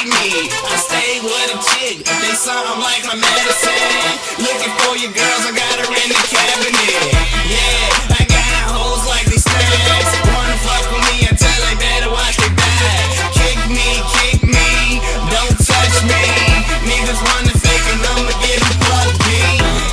need me. I stay with a chick, they something like my medicine. Looking for your girls, I got her in the cabinet. Yeah, I got hoes like they snacks. Wanna fuck with me until they better watch their back. Kick me, don't touch me. Niggas wanna fake and I'ma get them plucked, B.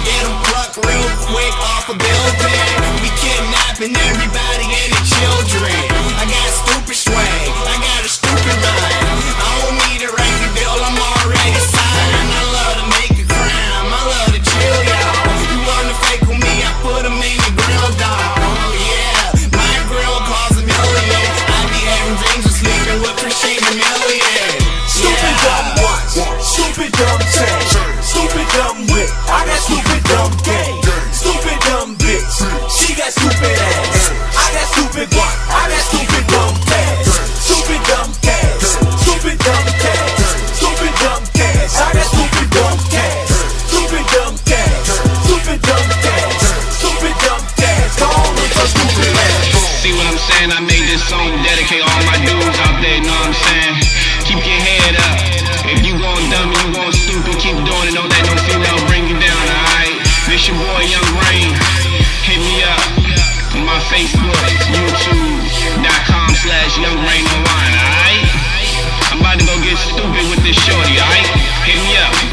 Get them plucked real quick off a building. We kidnapping everybody and the children. I got stupid swag, I got a stupid mind. I don't need a record deal, I'm already signed. I love to make a crime, I love to chill, y'all. You wanna fake with me, I put them in the grill, dog. Yeah, my grill costs $1 million. I be having dreams of sleeping with Christina Million. Stupid dumb watch, stupid dumb chain, stupid dumb whip, I got stupid dumb game. Stupid dumb bitch, she got stupid ass. I got stupid watch, I got stupid dumb cash. Stupid dumb cash, stupid dumb cash, stupid dumb cash. I got stupid dumb cash, stupid dumb cash, stupid dumb cash, stupid dumb cash. Come on with your stupid ass. See what I'm saying? I made this song to dedicate all my dudes out there, know what I'm saying? Keep your head up. If you gon' dumb and you gon' stupid, keep doing it. Don't let no female bring you down, alright? This your boy Young Rain. Hit me up on my Facebook, YouTube.com/Young Rain Online, alright? I'm about to go get stupid with this shorty, alright? Hit me up.